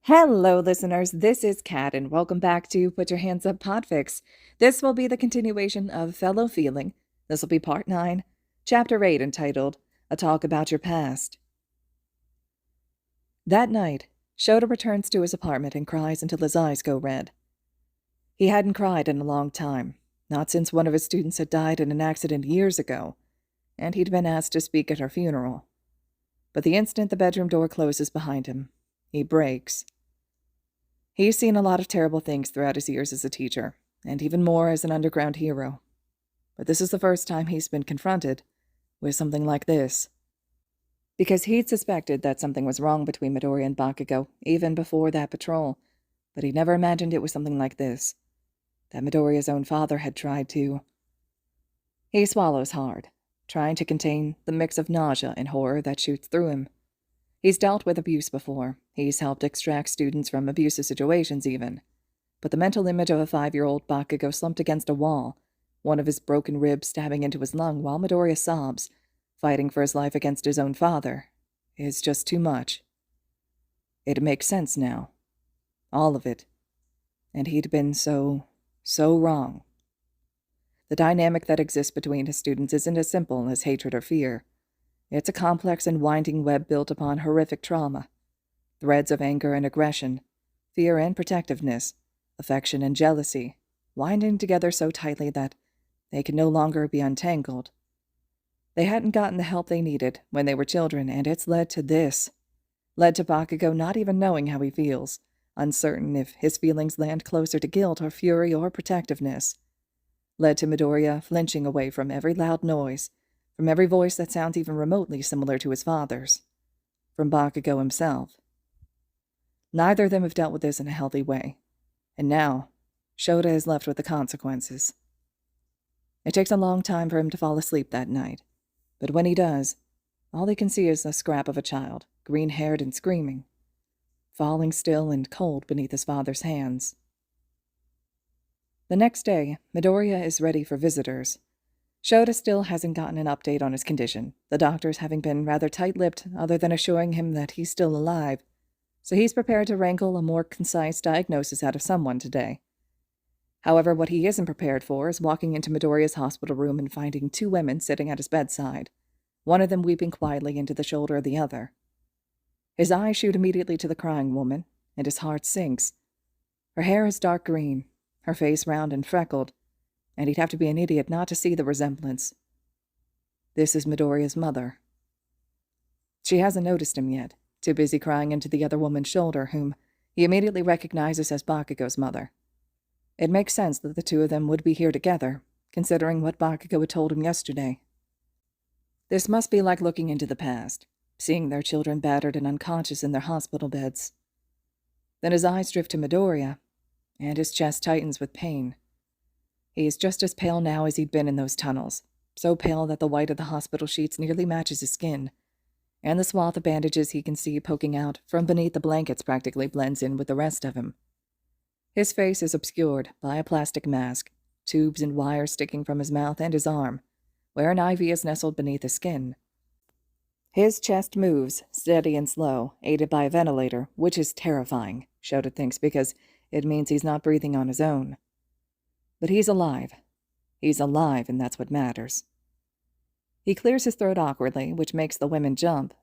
Hello, listeners. This is Kat, and welcome back to Put Your Hands Up Podfics. This will be the continuation of Fellow Feeling. This will be Part 9, Chapter 8, entitled A Talk About Your Past. That night, Shouta returns to his apartment and cries until his eyes go red. He hadn't cried in a long time, not since one of his students had died in an accident years ago, and he'd been asked to speak at her funeral. But the instant the bedroom door closes behind him, he breaks. He's seen a lot of terrible things throughout his years as a teacher, and even more as an underground hero. But this is the first time he's been confronted with something like this. Because he'd suspected that something was wrong between Midoriya and Bakugou even before that patrol, but he'd never imagined it was something like this. That Midoriya's own father had tried to. He swallows hard, trying to contain the mix of nausea and horror that shoots through him. He's dealt with abuse before. He's helped extract students from abusive situations even. But the mental image of a 5-year-old Bakugo slumped against a wall, one of his broken ribs stabbing into his lung while Midoriya sobs, fighting for his life against his own father, is just too much. It makes sense now. All of it. And he'd been so wrong. The dynamic that exists between his students isn't as simple as hatred or fear. It's a complex and winding web built upon horrific trauma. Threads of anger and aggression, fear and protectiveness, affection and jealousy, winding together so tightly that they can no longer be untangled. They hadn't gotten the help they needed when they were children, and it's led to this. Led to Bakugo not even knowing how he feels, uncertain if his feelings land closer to guilt or fury or protectiveness. Led to Midoriya flinching away from every loud noise, from every voice that sounds even remotely similar to his father's. From Bakugo himself. Neither of them have dealt with this in a healthy way. And now, Shouta is left with the consequences. It takes a long time for him to fall asleep that night. But when he does, all he can see is a scrap of a child, green-haired and screaming, falling still and cold beneath his father's hands. The next day, Midoriya is ready for visitors. Shouta still hasn't gotten an update on his condition, the doctors having been rather tight-lipped other than assuring him that he's still alive, so he's prepared to wrangle a more concise diagnosis out of someone today. However, what he isn't prepared for is walking into Midoriya's hospital room and finding 2 women sitting at his bedside, one of them weeping quietly into the shoulder of the other. His eyes shoot immediately to the crying woman, and his heart sinks. Her hair is dark green, her face round and freckled, and he'd have to be an idiot not to see the resemblance. This is Midoriya's mother. She hasn't noticed him yet, too busy crying into the other woman's shoulder, whom he immediately recognizes as Bakugo's mother. It makes sense that the 2 of them would be here together, considering what Bakugo had told him yesterday. This must be like looking into the past, seeing their children battered and unconscious in their hospital beds. Then his eyes drift to Midoriya, and his chest tightens with pain. He is just as pale now as he'd been in those tunnels, so pale that the white of the hospital sheets nearly matches his skin, and the swath of bandages he can see poking out from beneath the blankets practically blends in with the rest of him. His face is obscured by a plastic mask, tubes and wires sticking from his mouth and his arm, where an IV is nestled beneath his skin. His chest moves, steady and slow, aided by a ventilator, which is terrifying, Shouta thinks, because it means he's not breathing on his own. But he's alive. He's alive, and that's what matters. He clears his throat awkwardly, which makes the women jump.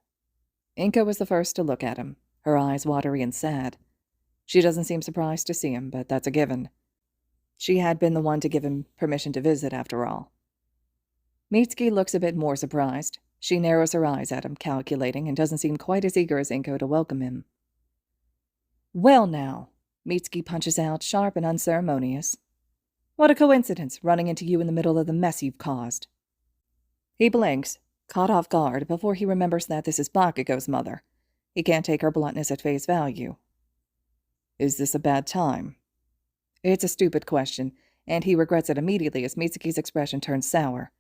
Inko was the first to look at him, her eyes watery and sad. She doesn't seem surprised to see him, but that's a given. She had been the one to give him permission to visit, after all. Mitsuki looks a bit more surprised. She narrows her eyes at him, calculating, and doesn't seem quite as eager as Inko to welcome him. "Well now," Mitsuki punches out, sharp and unceremonious. "What a coincidence, running into you in the middle of the mess you've caused." He blinks, caught off guard, before he remembers that this is Bakugo's mother. He can't take her bluntness at face value. "Is this a bad time?" It's a stupid question, and he regrets it immediately as Mitsuki's expression turns sour.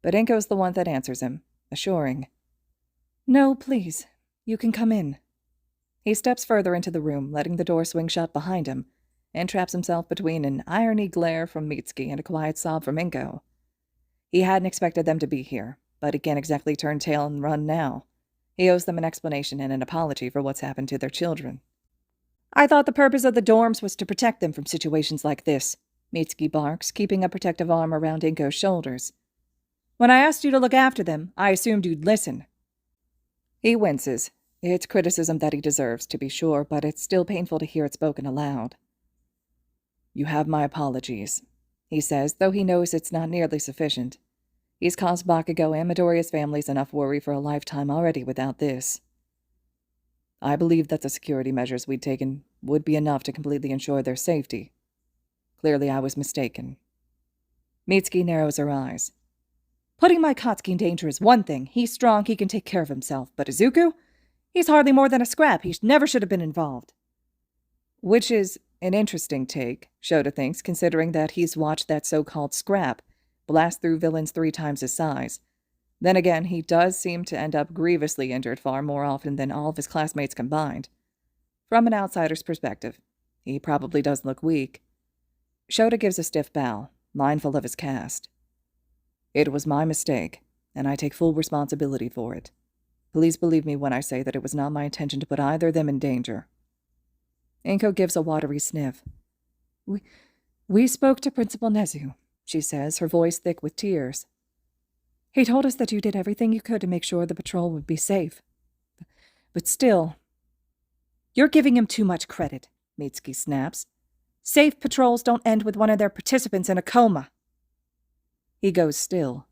But Inko's the one that answers him, assuring, "No, please, you can come in." He steps further into the room, letting the door swing shut behind him, and traps himself between an irony glare from Mitsuki and a quiet sob from Inko. He hadn't expected them to be here, but he can't exactly turn tail and run now. He owes them an explanation and an apology for what's happened to their children. I thought the purpose of the dorms was to protect them from situations like this, Mitsuki barks, keeping a protective arm around Inko's shoulders. When I asked you to look after them, I assumed you'd listen. He winces. It's criticism that he deserves, to be sure, but it's still painful to hear it spoken aloud. You have my apologies, he says, though he knows it's not nearly sufficient. He's caused Bakugo and Midoriya's families enough worry for a lifetime already without this. I believe that the security measures we'd taken would be enough to completely ensure their safety. Clearly I was mistaken. Mitsuki narrows her eyes. Putting my Katsuki in danger is one thing. He's strong, he can take care of himself. But Izuku? He's hardly more than a scrap. He never should have been involved. Which is an interesting take, Shouta thinks, considering that he's watched that so-called scrap blast through villains 3 times his size. Then again, he does seem to end up grievously injured far more often than all of his classmates combined. From an outsider's perspective, he probably does look weak. Shouta gives a stiff bow, mindful of his caste. It was my mistake, and I take full responsibility for it. Please believe me when I say that it was not my intention to put either of them in danger. Inko gives a watery sniff. We spoke to Principal Nezu, she says, her voice thick with tears. He told us that you did everything you could to make sure the patrol would be safe. But still... You're giving him too much credit, Mitsuki snaps. Safe patrols don't end with one of their participants in a coma. He goes still.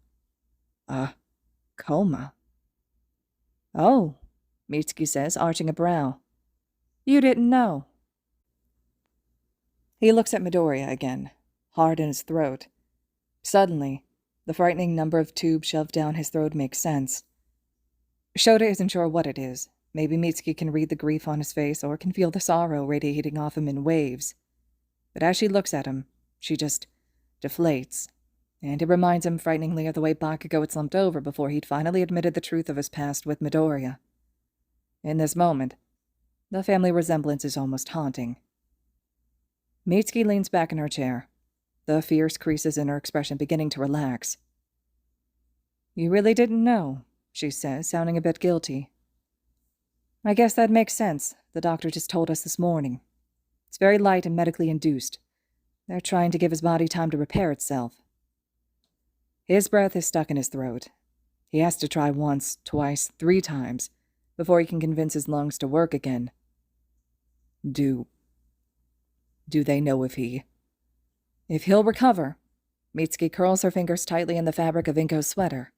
Coma? Oh, Mitsuki says, arching a brow. You didn't know. He looks at Midoriya again, hard in his throat. Suddenly, the frightening number of tubes shoved down his throat makes sense. Shouta isn't sure what it is. Maybe Mitsuki can read the grief on his face or can feel the sorrow radiating off him in waves. But as she looks at him, she just deflates. And it reminds him frighteningly of the way Bakugo had slumped over before he'd finally admitted the truth of his past with Midoriya. In this moment, the family resemblance is almost haunting. Mitsuki leans back in her chair, the fierce creases in her expression beginning to relax. You really didn't know, she says, sounding a bit guilty. I guess that makes sense. The doctor just told us this morning. It's very light and medically induced. They're trying to give his body time to repair itself. His breath is stuck in his throat. He has to try once, twice, 3 times before he can convince his lungs to work again. Do they know if he'll recover? Mitsuki curls her fingers tightly in the fabric of Inko's sweater.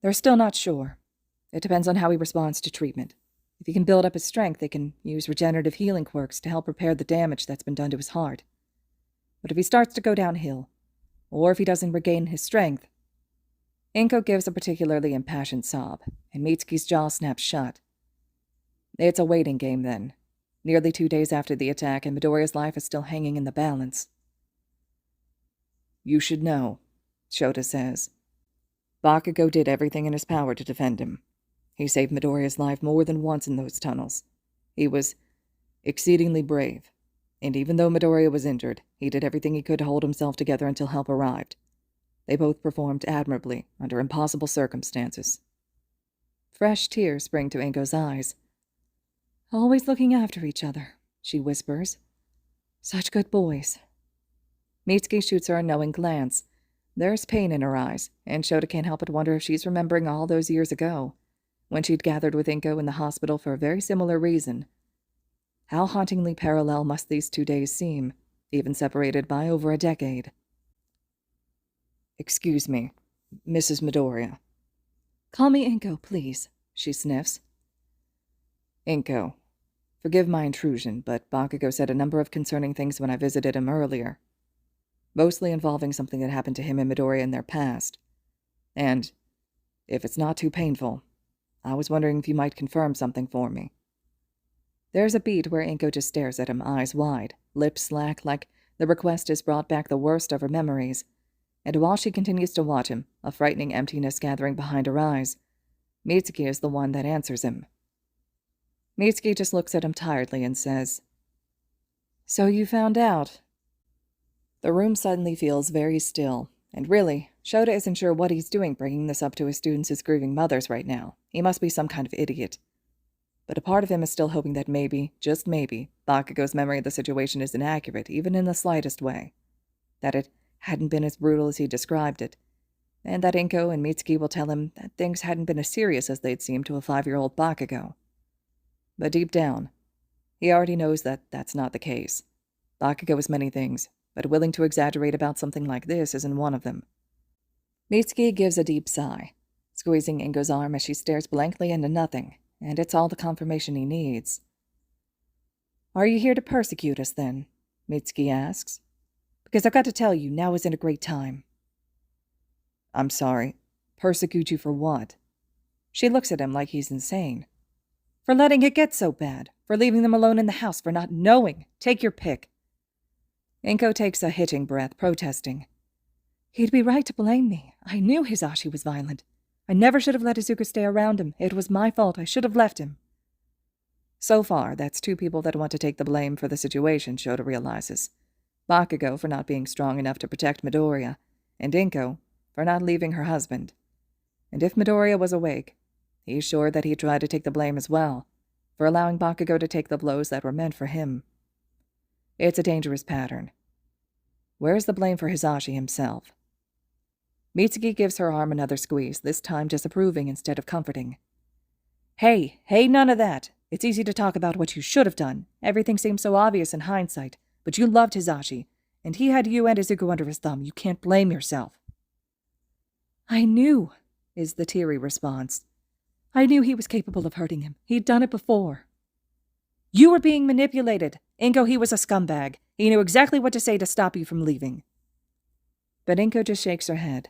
They're still not sure. It depends on how he responds to treatment. If he can build up his strength, they can use regenerative healing quirks to help repair the damage that's been done to his heart. But if he starts to go downhill, or if he doesn't regain his strength... Inko gives a particularly impassioned sob, and Mitsuki's jaw snaps shut. It's a waiting game, then. Nearly 2 days after the attack, and Midoriya's life is still hanging in the balance. You should know, Shouta says. Bakugo did everything in his power to defend him. He saved Midoriya's life more than once in those tunnels. He was exceedingly brave, and even though Midoriya was injured, he did everything he could to hold himself together until help arrived. They both performed admirably under impossible circumstances. Fresh tears spring to Inko's eyes. Always looking after each other, she whispers. Such good boys. Mitsuki shoots her a knowing glance. There's pain in her eyes, and Shouta can't help but wonder if she's remembering all those years ago, when she'd gathered with Inko in the hospital for a very similar reason. How hauntingly parallel must these 2 days seem, even separated by over a decade. Excuse me, Mrs. Midoriya. Call me Inko, please, she sniffs. Inko, forgive my intrusion, but Bakugo said a number of concerning things when I visited him earlier, mostly involving something that happened to him and Midoriya in their past. And, if it's not too painful, I was wondering if you might confirm something for me. There's a beat where Inko just stares at him, eyes wide, lips slack, like the request has brought back the worst of her memories. And while she continues to watch him, a frightening emptiness gathering behind her eyes, Mitsuki is the one that answers him. Mitsuki just looks at him tiredly and says, So you found out? The room suddenly feels very still, and really, Shouta isn't sure what he's doing bringing this up to his students' grieving mothers right now. He must be some kind of idiot. But a part of him is still hoping that maybe, just maybe, Bakugo's memory of the situation is inaccurate, even in the slightest way. That it hadn't been as brutal as he described it, and that Inko and Mitsuki will tell him that things hadn't been as serious as they'd seemed to a 5-year-old Bakugo. But deep down, he already knows that that's not the case. Bakugo is many things, but willing to exaggerate about something like this isn't one of them. Mitsuki gives a deep sigh, squeezing Inko's arm as she stares blankly into nothing, and it's all the confirmation he needs. "Are you here to persecute us, then?" Mitsuki asks. "Because I've got to tell you, now isn't a great time." "I'm sorry. Persecute you for what?" She looks at him like he's insane. "For letting it get so bad. For leaving them alone in the house. For not knowing. Take your pick." Inko takes a hitching breath, protesting. "He'd be right to blame me. I knew Hisashi was violent. I never should have let Izuku stay around him. It was my fault. I should have left him." So far, that's two people that want to take the blame for the situation, Shouta realizes. Bakugo for not being strong enough to protect Midoriya, and Inko for not leaving her husband. And if Midoriya was awake, he's sure that he'd try to take the blame as well, for allowing Bakugo to take the blows that were meant for him. It's a dangerous pattern. Where's the blame for Hisashi himself? Mitsuki gives her arm another squeeze, this time disapproving instead of comforting. Hey, none of that. It's easy to talk about what you should have done. Everything seems so obvious in hindsight, but you loved Hisashi, and he had you and Izuku under his thumb. You can't blame yourself. "I knew," is the teary response. "I knew he was capable of hurting him. He'd done it before." "You were being manipulated. Inko, he was a scumbag. He knew exactly what to say to stop you from leaving." But Inko just shakes her head.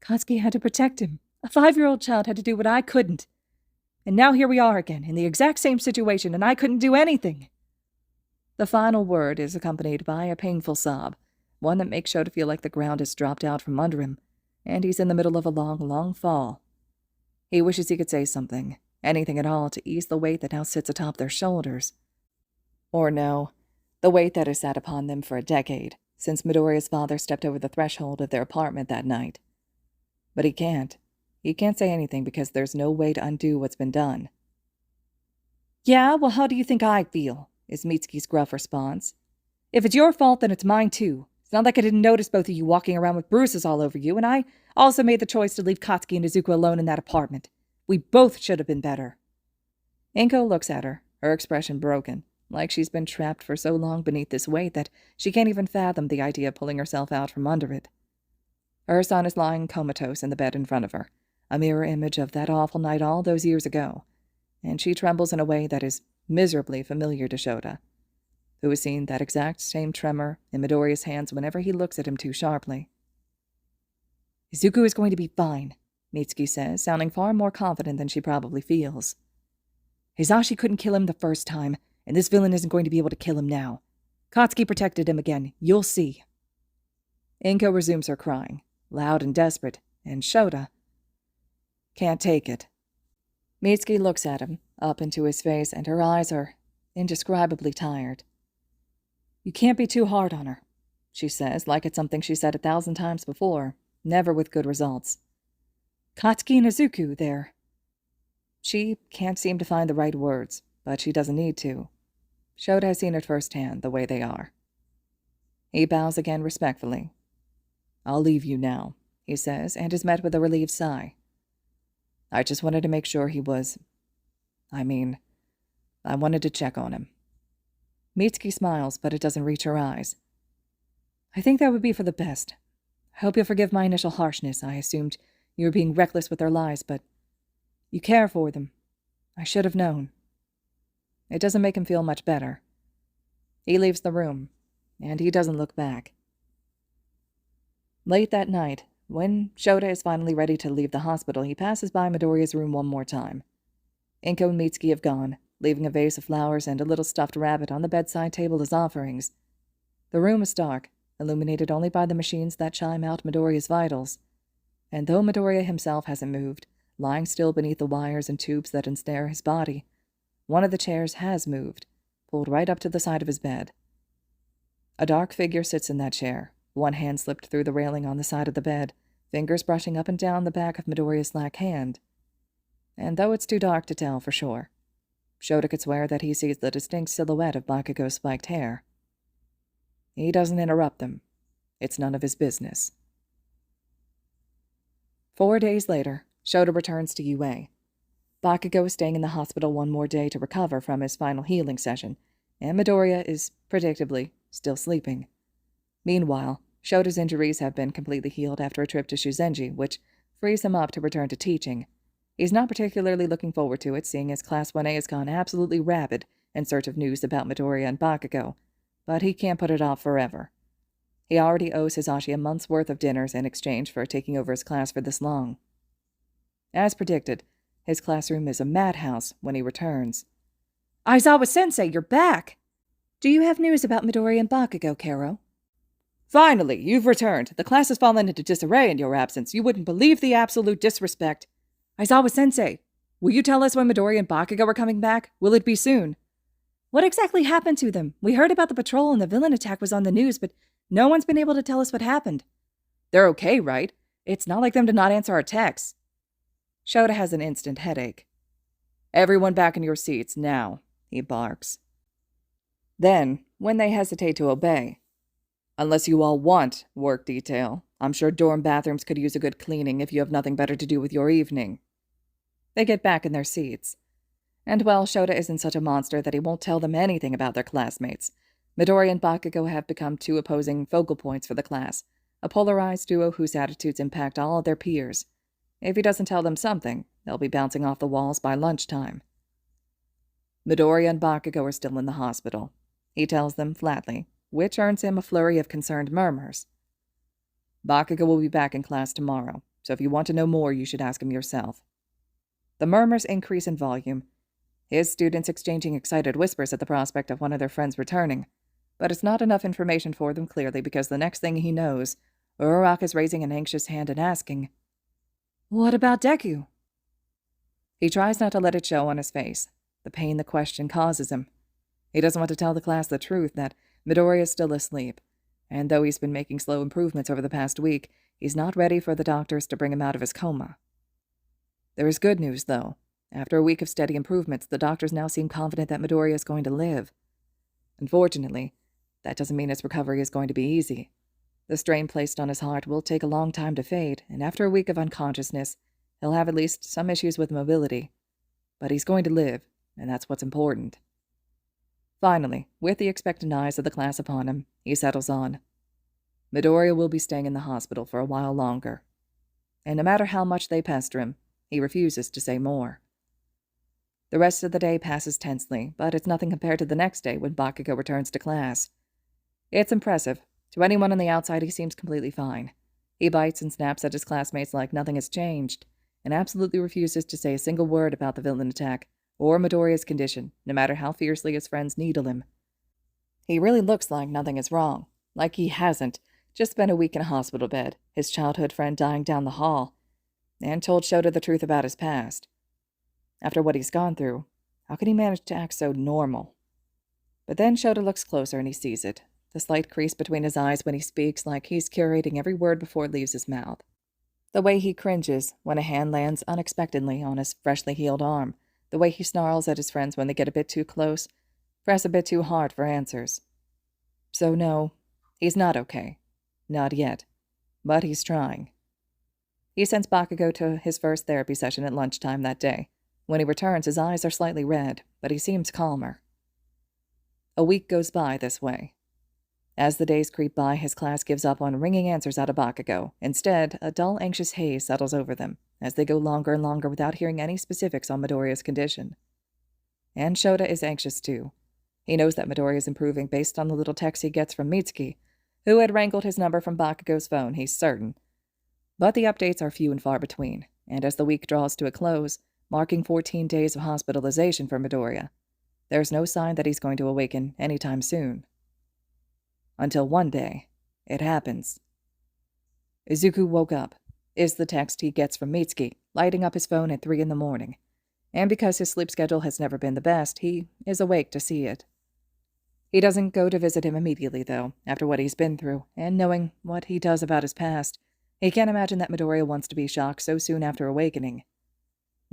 "Katsuki had to protect him. A 5-year-old child had to do what I couldn't. And now here we are again, in the exact same situation, and I couldn't do anything." The final word is accompanied by a painful sob, one that makes Shouta feel like the ground has dropped out from under him, and he's in the middle of a long, long fall. He wishes he could say something, anything at all, to ease the weight that now sits atop their shoulders. Or no, the weight that has sat upon them for a decade, since Midoriya's father stepped over the threshold of their apartment that night. But he can't. He can't say anything because there's no way to undo what's been done. "Yeah, well, how do you think I feel?" is Mitsuki's gruff response. "If it's your fault, then it's mine too. It's not like I didn't notice both of you walking around with bruises all over you, and I also made the choice to leave Katsuki and Izuku alone in that apartment. We both should have been better." Inko looks at her, her expression broken, like she's been trapped for so long beneath this weight that she can't even fathom the idea of pulling herself out from under it. Her son is lying comatose in the bed in front of her, a mirror image of that awful night all those years ago, and she trembles in a way that is miserably familiar to Shouta, who has seen that exact same tremor in Midoriya's hands whenever he looks at him too sharply. "Izuku is going to be fine," Mitsuki says, sounding far more confident than she probably feels. "Hisashi couldn't kill him the first time, and this villain isn't going to be able to kill him now. Katsuki protected him again. You'll see." Inko resumes her crying, loud and desperate, and Shouta can't take it. Mitsuki looks at him, up into his face, and her eyes are indescribably tired. "You can't be too hard on her," she says, like it's something she said 1,000 times before, never with good results. "Katsuki and Izuku, there." She can't seem to find the right words, but she doesn't need to. Shouta has seen it firsthand, the way they are. He bows again respectfully. "I'll leave you now," he says, and is met with a relieved sigh. "I just wanted to make sure he was... I wanted to check on him." Mitsuki smiles, but it doesn't reach her eyes. "I think that would be for the best. I hope you'll forgive my initial harshness. I assumed you were being reckless with their lives, but you care for them. I should have known." It doesn't make him feel much better. He leaves the room, and he doesn't look back. Late that night, when Shouta is finally ready to leave the hospital, he passes by Midoriya's room one more time. Inko and Mitsuki have gone, leaving a vase of flowers and a little stuffed rabbit on the bedside table as offerings. The room is dark, illuminated only by the machines that chime out Midoriya's vitals. And though Midoriya himself hasn't moved, lying still beneath the wires and tubes that ensnare his body, one of the chairs has moved, pulled right up to the side of his bed. A dark figure sits in that chair, one hand slipped through the railing on the side of the bed, fingers brushing up and down the back of Midoriya's slack hand. And though it's too dark to tell for sure, Shouta could swear that he sees the distinct silhouette of Bakugo's spiked hair. He doesn't interrupt them. It's none of his business. 4 days later, Shouta returns to UA. Bakugo is staying in the hospital one more day to recover from his final healing session, and Midoriya is, predictably, still sleeping. Meanwhile, Shota's injuries have been completely healed after a trip to Shuzenji, which frees him up to return to teaching. He's not particularly looking forward to it, seeing as Class 1A has gone absolutely rabid in search of news about Midoriya and Bakugo, but he can't put it off forever. He already owes Hisashi a month's worth of dinners in exchange for taking over his class for this long. As predicted, his classroom is a madhouse when he returns. Aizawa-sensei, you're back! Do you have news about Midoriya and Bakugo, Kero? Finally, you've returned. The class has fallen into disarray in your absence. You wouldn't believe the absolute disrespect. Aizawa-sensei, will you tell us when Midoriya and Bakugo are coming back? Will it be soon? What exactly happened to them? We heard about the patrol and the villain attack was on the news, but no one's been able to tell us what happened. They're okay, right? It's not like them to not answer our texts. Shouta has an instant headache. Everyone back in your seats, now, he barks. Then, when they hesitate to obey, unless you all want work detail, I'm sure dorm bathrooms could use a good cleaning if you have nothing better to do with your evening. They get back in their seats. And while Shouta isn't such a monster that he won't tell them anything about their classmates, Midoriya and Bakugo have become two opposing focal points for the class, a polarized duo whose attitudes impact all of their peers. If he doesn't tell them something, they'll be bouncing off the walls by lunchtime. Midoriya and Bakugo are still in the hospital, he tells them flatly, which earns him a flurry of concerned murmurs. Bakugo will be back in class tomorrow, so if you want to know more, you should ask him yourself. The murmurs increase in volume, his students exchanging excited whispers at the prospect of one of their friends returning, but it's not enough information for them clearly because the next thing he knows, Uraraka is raising an anxious hand and asking, "What about Deku?" He tries not to let it show on his face, the pain the question causes him. He doesn't want to tell the class the truth that Midoriya is still asleep, and though he's been making slow improvements over the past week, he's not ready for the doctors to bring him out of his coma. There is good news, though. After a week of steady improvements, the doctors now seem confident that Midoriya is going to live. Unfortunately, that doesn't mean his recovery is going to be easy. The strain placed on his heart will take a long time to fade, and after a week of unconsciousness, he'll have at least some issues with mobility. But he's going to live, and that's what's important. Finally, with the expectant eyes of the class upon him, he settles on. Midoriya will be staying in the hospital for a while longer. And no matter how much they pester him, he refuses to say more. The rest of the day passes tensely, but it's nothing compared to the next day when Bakugo returns to class. It's impressive. To anyone on the outside, he seems completely fine. He bites and snaps at his classmates like nothing has changed, and absolutely refuses to say a single word about the villain attack or Midoriya's condition, no matter how fiercely his friends needle him. He really looks like nothing is wrong, like he hasn't just spent a week in a hospital bed, his childhood friend dying down the hall, and told Shouta the truth about his past. After what he's gone through, how can he manage to act so normal? But then Shouta looks closer and he sees it, the slight crease between his eyes when he speaks, like he's curating every word before it leaves his mouth. The way he cringes when a hand lands unexpectedly on his freshly healed arm, the way he snarls at his friends when they get a bit too close, press a bit too hard for answers. So no, he's not okay. Not yet. But he's trying. He sends Bakugo to his first therapy session at lunchtime that day. When he returns, his eyes are slightly red, but he seems calmer. A week goes by this way. As the days creep by, his class gives up on wringing answers out of Bakugo. Instead, a dull, anxious haze settles over them, as they go longer and longer without hearing any specifics on Midoriya's condition. And Shouta is anxious too. He knows that Midoriya is improving based on the little text he gets from Mitsuki, who had wrangled his number from Bakugo's phone, he's certain. But the updates are few and far between, and as the week draws to a close, marking 14 days of hospitalization for Midoriya, there's no sign that he's going to awaken anytime soon. Until one day, it happens. Izuku woke up, is the text he gets from Mitsuki, lighting up his phone at 3 a.m, and because his sleep schedule has never been the best, he is awake to see it. He doesn't go to visit him immediately, though, after what he's been through, and knowing what he does about his past, he can't imagine that Midoriya wants to be shocked so soon after awakening.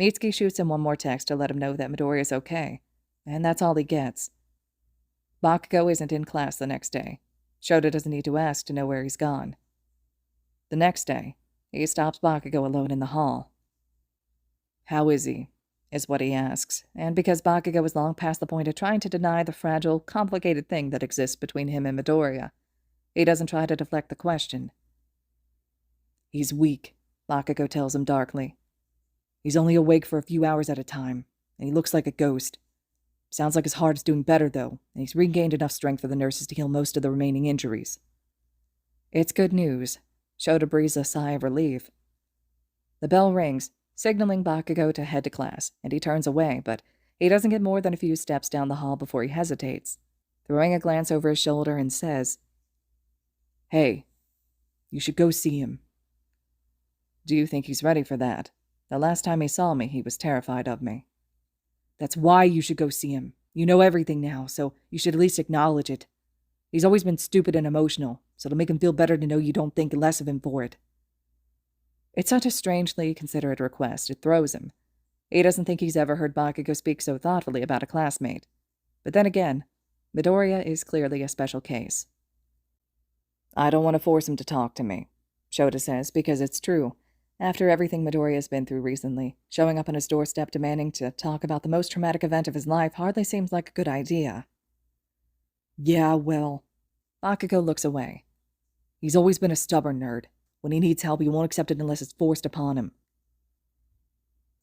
Mitsuki shoots him one more text to let him know that Midoriya is okay, and that's all he gets. Bakugo isn't in class the next day. Shouta doesn't need to ask to know where he's gone. The next day, he stops Bakugo alone in the hall. "How is he?" is what he asks, and because Bakugo is long past the point of trying to deny the fragile, complicated thing that exists between him and Midoriya, he doesn't try to deflect the question. "He's weak," Bakugo tells him darkly. "He's only awake for a few hours at a time, and he looks like a ghost. Sounds like his heart is doing better, though, and he's regained enough strength for the nurses to heal most of the remaining injuries." It's good news. Shouta breathes a sigh of relief. The bell rings, signaling Bakugo to head to class, and he turns away, but he doesn't get more than a few steps down the hall before he hesitates, throwing a glance over his shoulder and says, "Hey, you should go see him." "Do you think he's ready for that? The last time he saw me, he was terrified of me." "That's why you should go see him. You know everything now, so you should at least acknowledge it. He's always been stupid and emotional, so it'll make him feel better to know you don't think less of him for it." It's such a strangely considerate request, it throws him. He doesn't think he's ever heard Bakugo speak so thoughtfully about a classmate. But then again, Midoriya is clearly a special case. "I don't want to force him to talk to me," Shouta says, because it's true. After everything Midoriya's been through recently, showing up on his doorstep demanding to talk about the most traumatic event of his life hardly seems like a good idea. "Yeah, well," Bakugo looks away. "He's always been a stubborn nerd. When he needs help, he won't accept it unless it's forced upon him."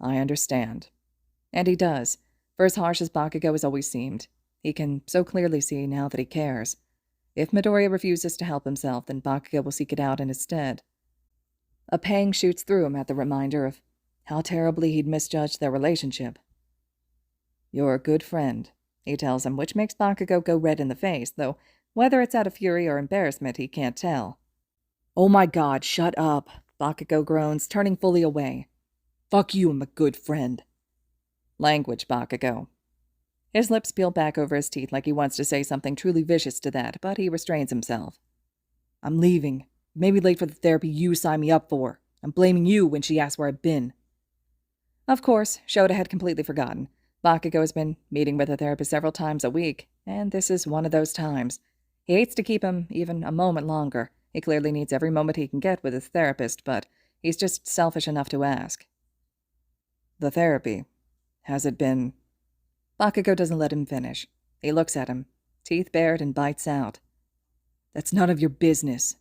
"I understand." And he does. For as harsh as Bakugo has always seemed, he can so clearly see now that he cares. If Midoriya refuses to help himself, then Bakugo will seek it out in his stead. A pang shoots through him at the reminder of how terribly he'd misjudged their relationship. "You're a good friend," he tells him, which makes Bakugo go red in the face, though whether it's out of fury or embarrassment, he can't tell. "Oh my god, shut up," Bakugo groans, turning fully away. "Fuck you, I'm a good friend." Language, Bakugo. His lips peel back over his teeth like he wants to say something truly vicious to that, but he restrains himself. "I'm leaving. Maybe late for the therapy you signed me up for. I'm blaming you when she asked where I've been." Of course, Shouta had completely forgotten. Bakugo has been meeting with a therapist several times a week, and this is one of those times. He hates to keep him even a moment longer. He clearly needs every moment he can get with his therapist, but he's just selfish enough to ask. "The therapy, has it been—" Bakugo doesn't let him finish. He looks at him, teeth bared, and bites out. "That's none of your business."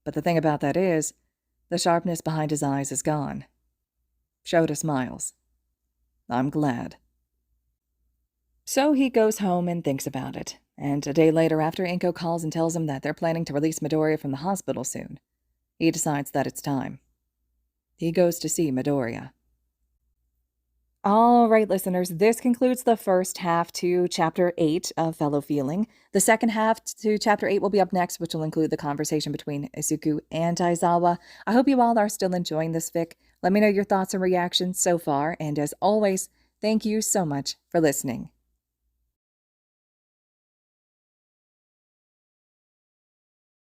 But the thing about that is, the sharpness behind his eyes is gone. Shouta smiles. "I'm glad." So he goes home and thinks about it, and a day later after Inko calls and tells him that they're planning to release Midoriya from the hospital soon, he decides that it's time. He goes to see Midoriya. All right, listeners, this concludes the first half to Chapter 8 of Fellow Feeling. The second half to Chapter 8 will be up next, which will include the conversation between Izuku and Aizawa. I hope you all are still enjoying this fic. Let me know your thoughts and reactions so far, and as always, thank you so much for listening.